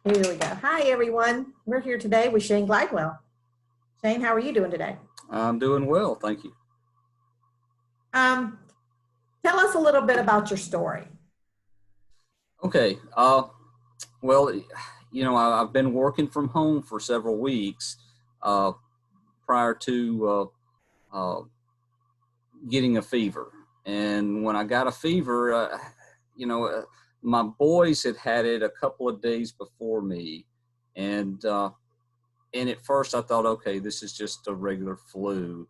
Here we go. Hi, everyone. We're here today with Shane Glidewell. Shane, how are you doing today? I'm doing well, thank you. Tell us a little bit about your story. Okay, well, I've been working from home for several weeks prior to getting a fever. And when I got a fever, my boys had it a couple of days before me. And at first I thought, okay, this is just a regular flu.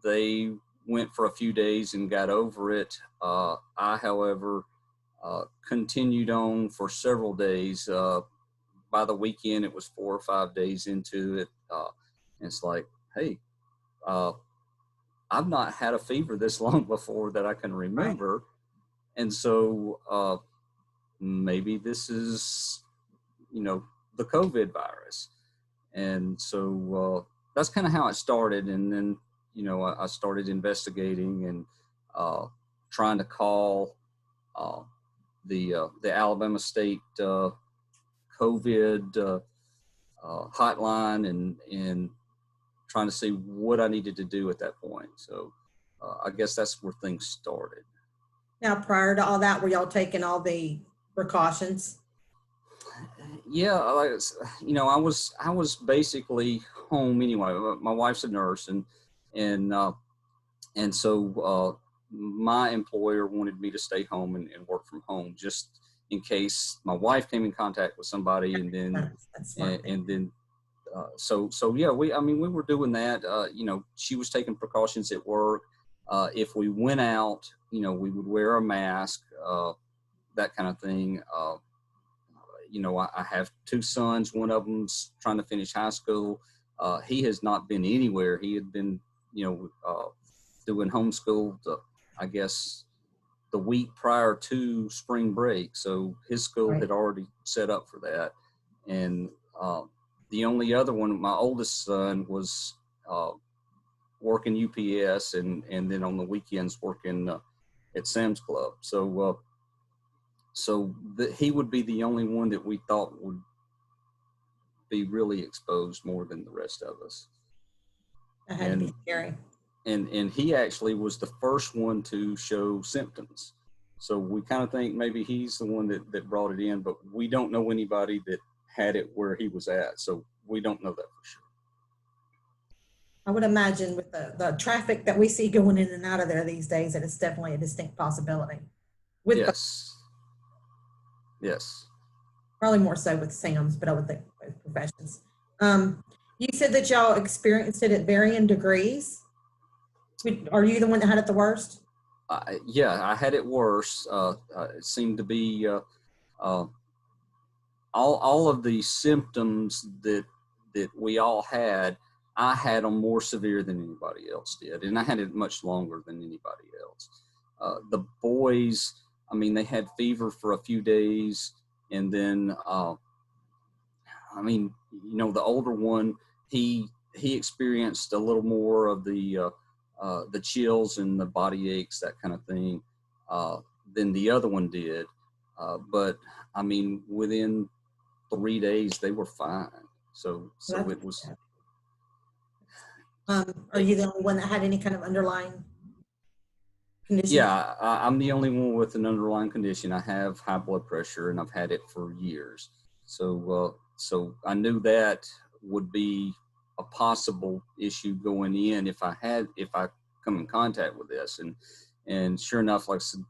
They went for a few days and got over it. I, however, continued on for several days. By the weekend, it was 4 or 5 days into it. And it's like, hey, I've not had a fever this long before that I can remember. Right. And so maybe this is, the COVID virus. And so that's kind of how it started. And then, I started investigating and trying to call the Alabama State COVID hotline and trying to see what I needed to do at that point. So I guess that's where things started. Now, prior to all that, were y'all taking all the precautions? Yeah, I was basically home anyway. My wife's a nurse, and so my employer wanted me to stay home and work from home, just in case my wife came in contact with somebody, and then so yeah, we were doing that. She was taking precautions at work. If we went out, we would wear a mask, that kind of thing. I have 2 sons. One of them's trying to finish high school. He has not been anywhere. He had been, doing homeschool, I guess, the week prior to spring break. So his school had already set up for that. And the only other one, my oldest son, was working UPS and then on the weekends working at Sam's Club. So he would be the only one that we thought would be really exposed more than the rest of us. That had to be scary. And he actually was the first one to show symptoms. So we kind of think maybe he's the one that brought it in, but we don't know anybody that had it where he was at. So we don't know that for sure. I would imagine with the traffic that we see going in and out of there these days, that it's definitely a distinct possibility. Yes. Probably more so with Sam's, but I would think both professions. You said that y'all experienced it at varying degrees. Are you the one that had it the worst? Yeah, I had it worse. It seemed to be all of the symptoms that we all had. I had them more severe than anybody else did, and I had it much longer than anybody else. The boys, they had fever for a few days, and then, the older one, he experienced a little more of the chills and the body aches, that kind of thing, than the other one did. But within 3 days, they were fine. So it was. Are you the only one that had any kind of underlying condition? Yeah, I'm the only one with an underlying condition. I have high blood pressure, and I've had it for years. So I knew that would be a possible issue going in if I come in contact with this. And sure enough, like I said,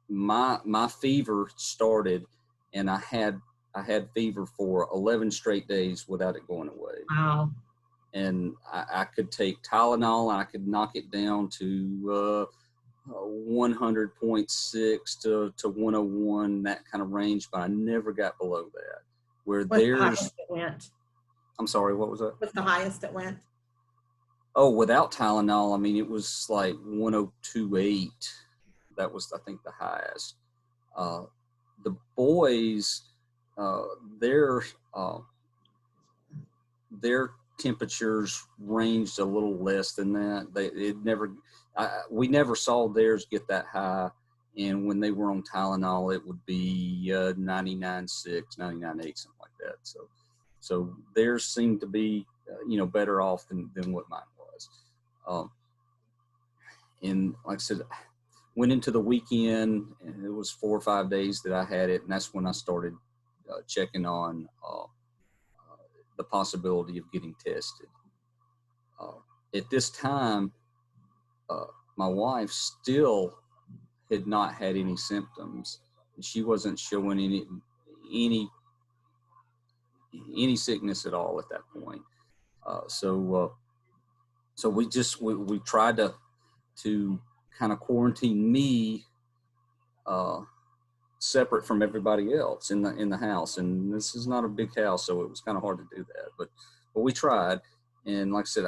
my fever started, and I had fever for 11 straight days without it going away. Wow. And I could take Tylenol, and I could knock it down to 100.6 to 101, that kind of range, but I never got below that. Where What's the highest it went? I'm sorry, what was that? What's the highest it went? Oh, without Tylenol, it was like 102.8. That was, I think, the highest. The boys, their temperatures ranged a little less than that. We never saw theirs get that high, And when they were on Tylenol, it would be 99.6, 99.8, something like that. So theirs seemed to be, better off than what mine was. And like I said, went into the weekend, and it was 4 or 5 days that I had it, and that's when I started checking on the possibility of getting tested. At this time, my wife still had not had any symptoms. She wasn't showing any sickness at all at that point. So we tried to kind of quarantine me separate from everybody else in the house. And this is not a big house, so it was kind of hard to do that. But we tried. And like I said,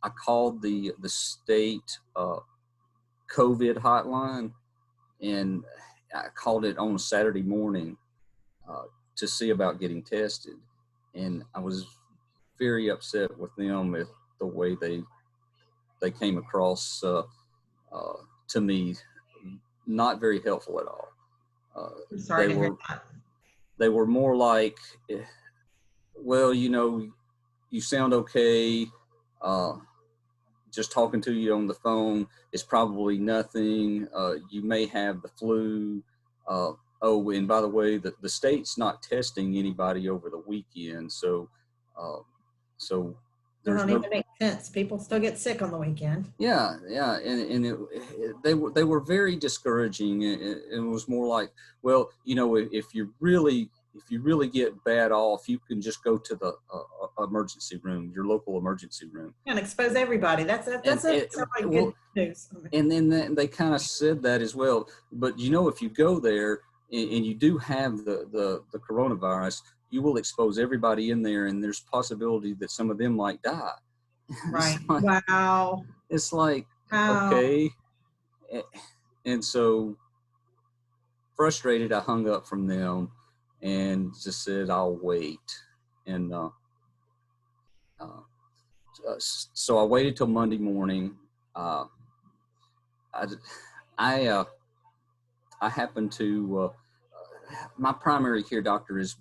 I called the state COVID hotline, and I called it on a Saturday morning to see about getting tested. And I was very upset with them at the way they came across to me, not very helpful at all. I'm sorry to hear that. They were more like, well, you sound okay. Just talking to you on the phone is probably nothing. You may have the flu. And by the way, the state's not testing anybody over the weekend, so It don't even make sense. People still get sick on the weekend. Yeah, and they were very discouraging. It was more like, well, if you really get bad off, you can just go to the emergency room, your local emergency room, and expose everybody. That's good news. And then they kind of said that as well. But if you go there and you do have the coronavirus, you will expose everybody in there, and there's possibility that some of them might die. Right. Wow. It's like, okay. And so frustrated, I hung up from them and just said, I'll wait. And so I waited till Monday morning. I happen to, my primary care doctor is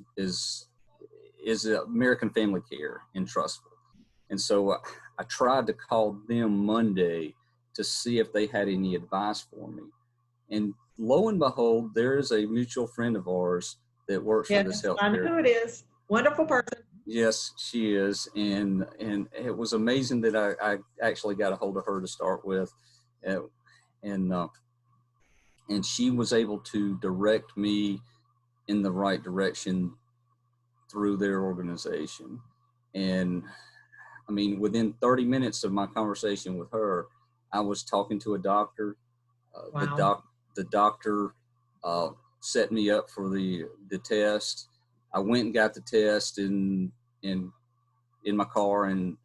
American Family Care in Trussville. And so I tried to call them Monday to see if they had any advice for me. And lo and behold, there is a mutual friend of ours that works for this healthcare. I know who it is. Wonderful person. Yes, she is. And it was amazing that I actually got a hold of her to start with. And she was able to direct me in the right direction through their organization. And I mean, within 30 minutes of my conversation with her, I was talking to a doctor. Wow. The doctor set me up for the test. I went and got the test in my car, and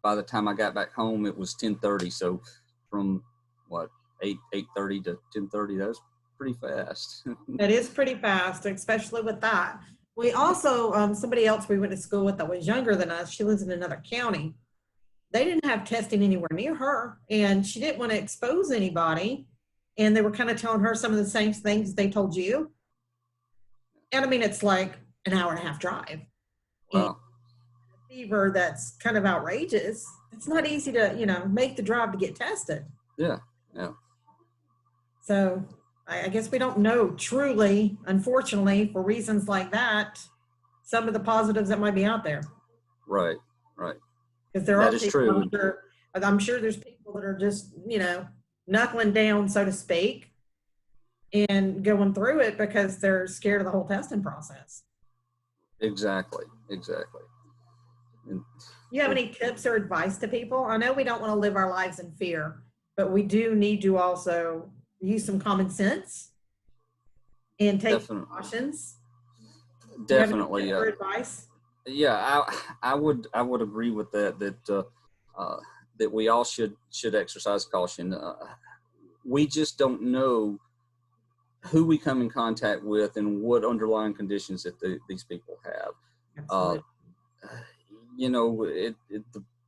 by the time I got back home, it was 10:30. So from 8:30 to 10:30, that was pretty fast. That is pretty fast, especially with that. We also, somebody else we went to school with that was younger than us, she lives in another county. They didn't have testing anywhere near her, and she didn't want to expose anybody. And they were kind of telling her some of the same things they told you. And I mean, it's like an hour and a half drive. Wow. Fever that's kind of outrageous. It's not easy to, make the drive to get tested. Yeah. So I guess we don't know truly, unfortunately, for reasons like that, some of the positives that might be out there. Right. Because there are people, true. I'm sure there's people that are just, knuckling down, so to speak, and going through it because they're scared of the whole testing process. Exactly. And you have any tips or advice to people? I know we don't want to live our lives in fear, but we do need to also use some common sense and take precautions. Definitely. Do you have any tips or advice? Yeah, I would agree with that we all should exercise caution. We just don't know who we come in contact with and what underlying conditions that these people have. Absolutely.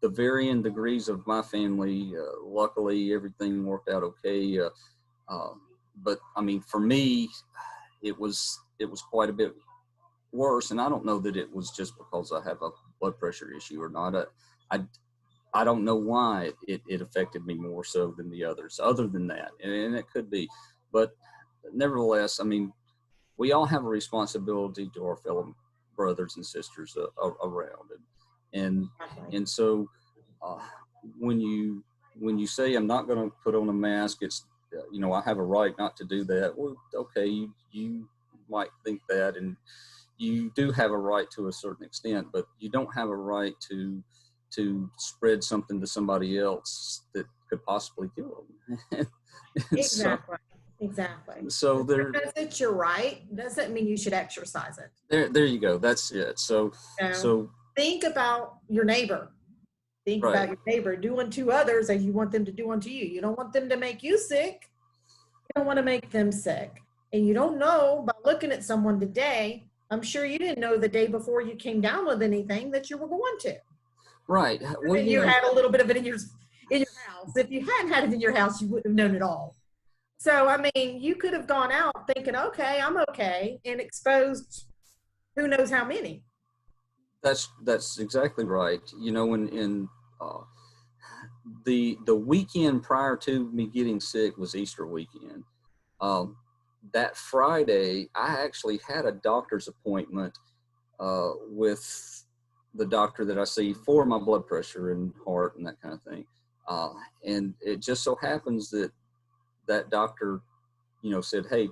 The varying degrees of my family, luckily everything worked out okay. but I mean, for me, it was quite a bit worse, and I don't know that it was just because I have a blood pressure issue or not. I I don't know why it affected me more so than the others, other than that, and it could be, but nevertheless, I mean, we all have a responsibility to our fellow brothers and sisters around it, and Exactly. and so uh, when you say I'm not going to put on a mask, it's I have a right not to do that. Well, okay, you might think that, and you do have a right to a certain extent, but you don't have a right to spread something to somebody else that could possibly kill them. and so Exactly. Exactly. so Just there because it's your right doesn't mean you should exercise it. there you go. That's it. So So so think about your neighbor. Think right. about your neighbor. Do unto others as you want them to do unto you. You don't want them to make you sick. You don't want to make them sick. And you don't know by looking at someone today. I'm sure you didn't know the day before you came down with anything that you were going to. Right. Well, And you had a little bit of it in your house. If you hadn't had it in your house, you wouldn't have known it all. So I mean, you could have gone out thinking, okay, I'm okay, and exposed who knows how many. that's exactly right. In uh, the weekend prior to me getting sick was Easter weekend. Um, that Friday, I actually had a doctor's appointment with the doctor that I see for my blood pressure and heart and that kind of thing. Uh, and it just so happens that that doctor, said, "Hey,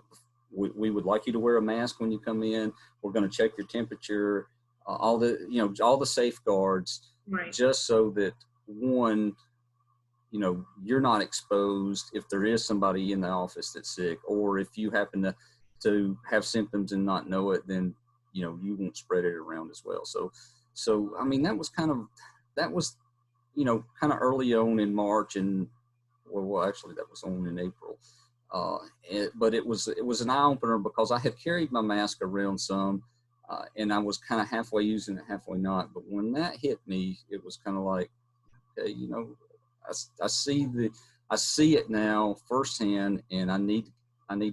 we would like you to wear a mask when you come in. We're going to check your temperature, all the safeguards, Right. just so that one, you're not exposed if there is somebody in the office that's sick, or if you happen to have symptoms and not know it, then you won't spread it around as well." So I mean, that was kind of early on in March, and well, actually that was on in April. But it was an eye opener because I had carried my mask around some, and I was kind of halfway using it, halfway not. But when that hit me, it was kind of like, okay, I see it now firsthand, and I need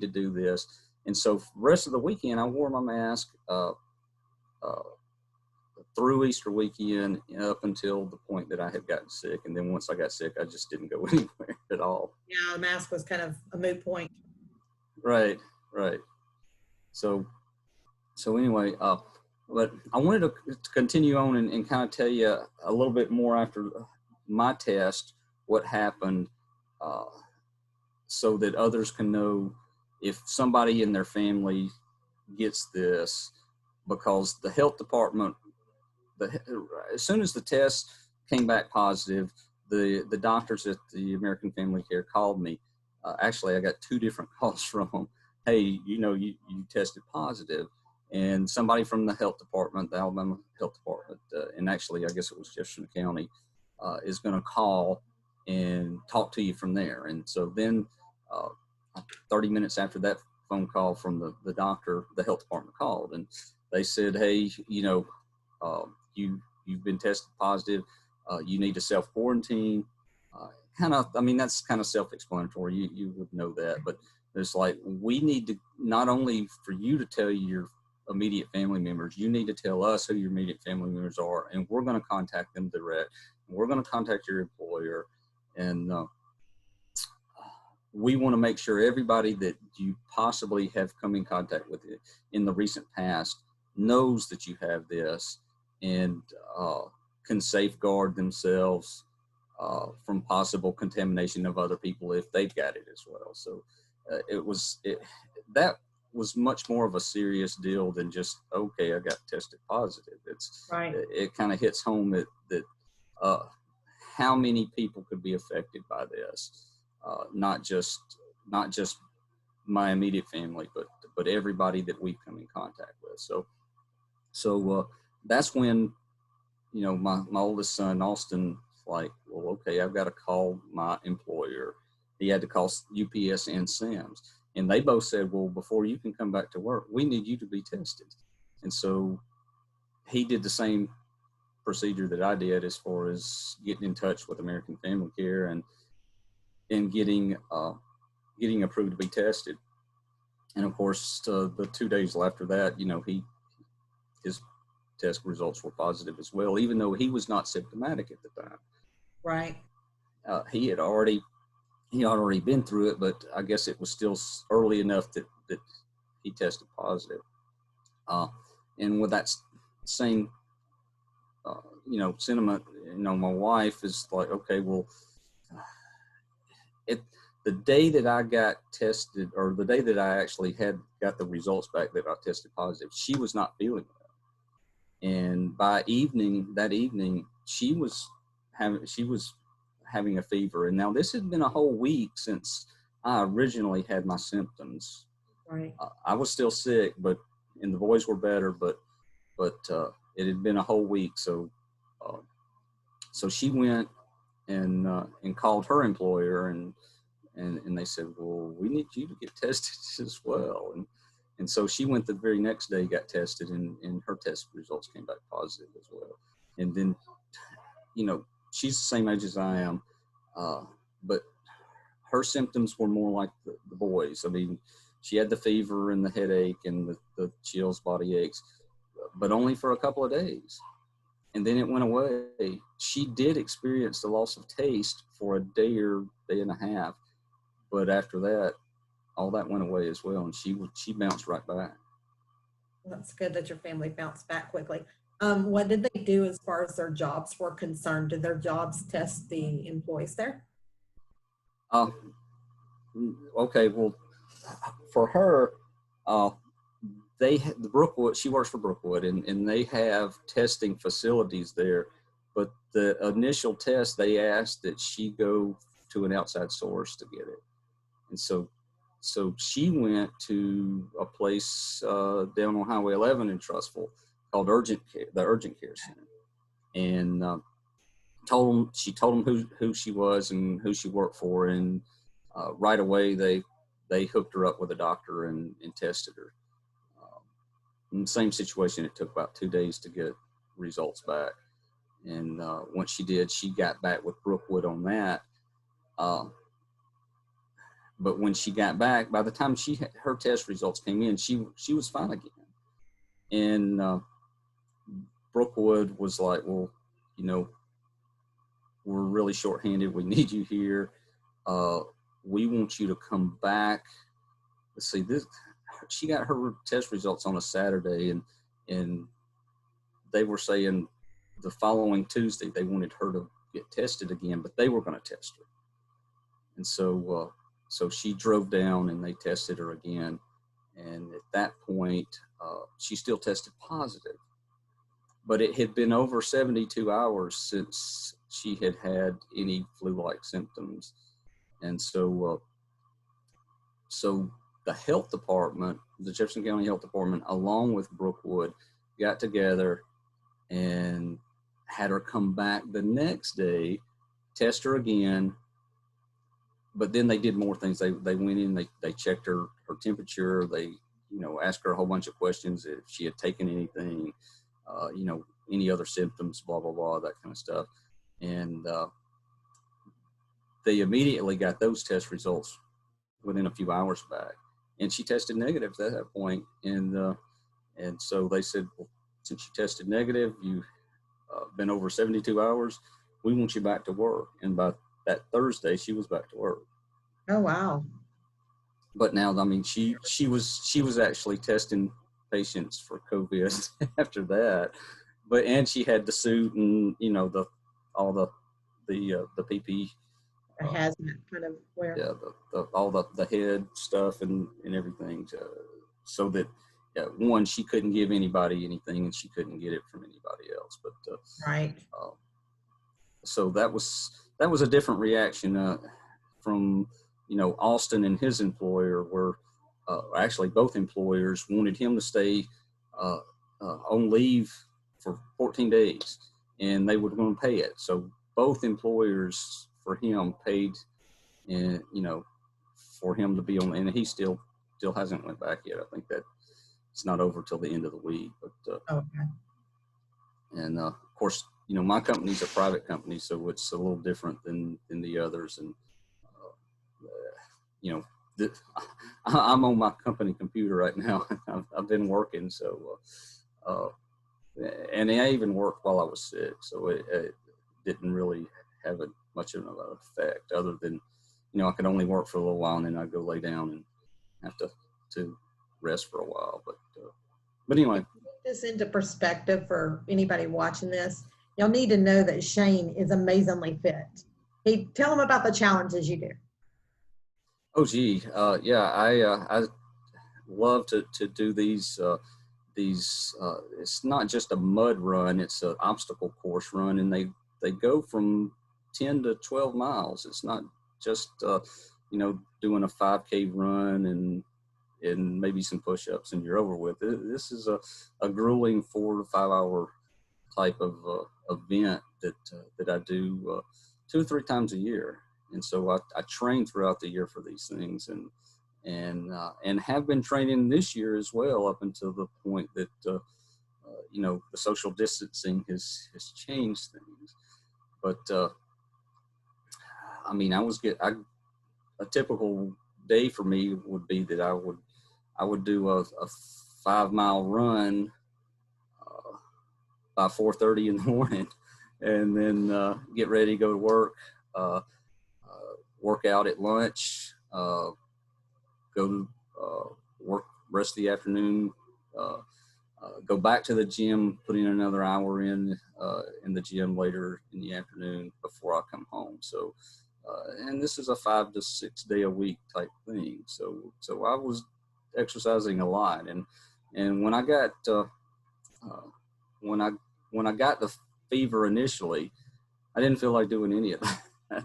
to do this. And so the rest of the weekend, I wore my mask uh, through Easter weekend up until the point that I had gotten sick. And then once I got sick, I just didn't go anywhere at all. Yeah, the mask was kind of a moot point. Right, right. So anyway, but I wanted to continue on and kind of tell you a little bit more after my test, what happened, uh, so that others can know if somebody in their family gets this, because the health department, as soon as the test came back positive, the doctors at the American Family Care called me. Actually, I got two different calls from them. Hey, you tested positive, and somebody from the health department, the Alabama Health Department, and actually I guess it was Jefferson County, is going to call and talk to you from there. And so then, 30 minutes after that phone call from the doctor, the health department called, and they said, "Hey, you've been tested positive. You need to self quarantine." I mean, that's kind of self-explanatory. You would know that, but it's like, we need to, not only for you to tell your immediate family members, you need to tell us who your immediate family members are, and we're going to contact them direct. We're going to contact your employer, and we want to make sure everybody that you possibly have come in contact with it in the recent past knows that you have this, and can safeguard themselves from possible contamination of other people if they've got it as well. So that was much more of a serious deal than just, okay, I got tested positive. Right. It kind of hits home that how many people could be affected by this, not just my immediate family, but everybody that we've come in contact with. So that's when, my oldest son, Austin, like, well, okay, I've got to call my employer. He had to call UPS and Sam's. And they both said, well, before you can come back to work, we need you to be tested. And so he did the same procedure that I did, as far as getting in touch with American Family Care and getting getting approved to be tested. And of course, the 2 days after that, his test results were positive as well, even though he was not symptomatic at the time. Right. He had already been through it, but I guess it was still early enough that he tested positive. And with that same, sentiment, my wife is like, okay, well, the day that I got tested, or the day that I actually got the results back that I tested positive, she was not feeling well. And by that evening, she was having a fever. And now this had been a whole week since I originally had my symptoms. Right. I was still sick, and the boys were better, but it had been a whole week. So she went and called her employer, and they said, well, we need you to get tested as well. And so she went the very next day, got tested, and her test results came back positive as well. And then, she's the same age as I am, but her symptoms were more like the boys. I mean, she had the fever and the headache and the chills, body aches, but only for a couple of days. And then it went away. She did experience the loss of taste for a day or day and a half, but after that, all that went away as well, and she bounced right back. That's good that your family bounced back quickly. What did they do as far as their jobs were concerned? Did their jobs test the employees there? Okay, well, for her, the Brookwood, she works for Brookwood, and they have testing facilities there. But the initial test, they asked that she go to an outside source to get it. And so she went to a place down on Highway 11 in Trussville called the Urgent Care Center, and she told them who she was and who she worked for, and right away they hooked her up with a doctor and tested her. In the same situation, it took about 2 days to get results back, and once she did, she got back with Brookwood on that. But when she got back, by the time her test results came in, she was fine again. And Brookwood was like, well, we're really shorthanded. We need you here. We want you to come back. Let's see, she got her test results on a Saturday, and they were saying the following Tuesday they wanted her to get tested again, but they were going to test her. And so she drove down and they tested her again. And at that point, she still tested positive. But it had been over 72 hours since she had had any flu-like symptoms. And so the health department, the Jefferson County Health Department, along with Brookwood, got together and had her come back the next day, test her again. But then they did more things. They went in, they checked her temperature. They, asked her a whole bunch of questions if she had taken anything, any other symptoms, blah, blah, blah, that kind of stuff. And they immediately got those test results within a few hours back. And she tested negative at that point. And so they said, well, since you tested negative, you've been over 72 hours, we want you back to work. And by that Thursday, she was back to work. Oh, wow. But now, I mean, she was actually testing patients for COVID after that, and she had the suit and all the PPE, the hazmat kind of wear. Yeah, all the head stuff and everything, so that one, she couldn't give anybody anything and she couldn't get it from anybody else. But right. So that was a different reaction from Austin and his employer, where actually both employers wanted him to stay on leave for 14 days, and they were going to pay it. So both employers for him paid, and for him to be on, and he still hasn't went back yet. I think that it's not over till the end of the week. But okay. And of course, my company's a private company, so it's a little different than the others, and the, I'm on my company computer right now. I've been working, so and I even worked while I was sick, so it didn't really have much of an effect, other than, I could only work for a little while and then I'd go lay down and have to rest for a while. But anyway. Put this into perspective for anybody watching this. Y'all need to know that Shane is amazingly fit. Tell them about the challenges you do. Oh, gee. Yeah, I love to do these, it's not just a mud run, it's an obstacle course run, and they go from 10 to 12 miles. It's not just, doing a 5K run and maybe some push-ups and you're over with it. This is a grueling 4 to 5 hour type of event that I do 2 or 3 times a year. And so I train throughout the year for these things, and have been training this year as well, up until the point that the social distancing has changed things. But I mean, a typical day for me would be that I would do a 5-mile run by 4:30 in the morning, and then get ready to go to work, work out at lunch, go to work rest of the afternoon, go back to the gym, put in another hour in the gym later in the afternoon before I come home. So, and this is a 5 to 6 day a week type thing. So I was exercising a lot, and when I got when I got the fever initially, I didn't feel like doing any of that.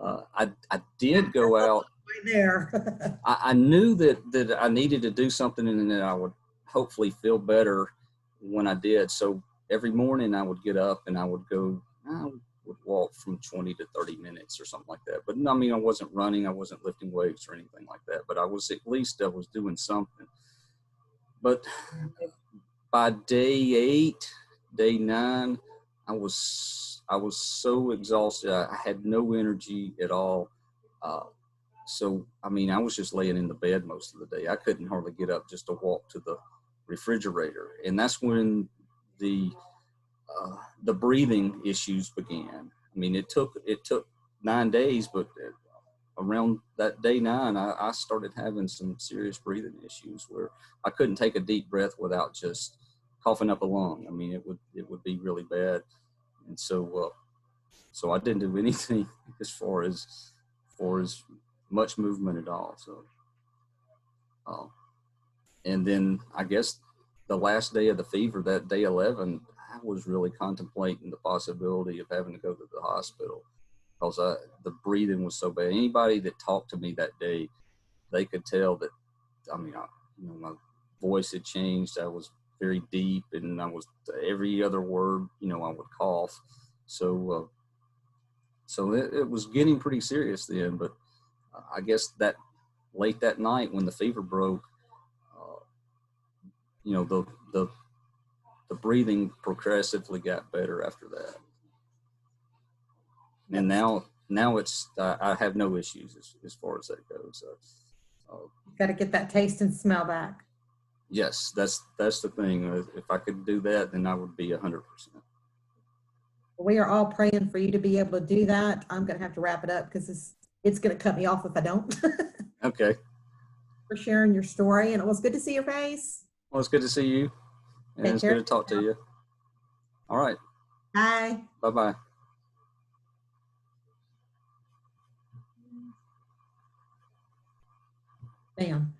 I did go out. Right there. I knew that I needed to do something, and that I would hopefully feel better when I did. So every morning I would get up and I would walk from 20 to 30 minutes or something like that. But I mean, I wasn't running, I wasn't lifting weights or anything like that, but I was doing something. But by day 9, I was so exhausted. I had no energy at all. So, I mean, I was just laying in the bed most of the day. I couldn't hardly get up just to walk to the refrigerator. And that's when the breathing issues began. I mean, it took 9 days, but around that day 9, I started having some serious breathing issues where I couldn't take a deep breath without just coughing up a lung. I mean, it would be really bad. And so I didn't do anything as far as much movement at all. So, and then I guess the last day of the fever, that day 11, I was really contemplating the possibility of having to go to the hospital, because the breathing was so bad. Anybody that talked to me that day, they could tell that, I mean, my voice had changed. I was very deep, and I was, every other word, I would cough. So it was getting pretty serious then. But I guess that late that night when the fever broke, the breathing progressively got better after that. And now it's, I have no issues as far as that goes. Got to get that taste and smell back. Yes, that's the thing. If I could do that, then I would be 100%. We are all praying for you to be able to do that. I'm going to have to wrap it up because it's going to cut me off if I don't. Okay. For sharing your story, and it was good to see your face. Well, it's good to see you, and it's good to talk to you. All right. Bye. Bye-bye. Bam.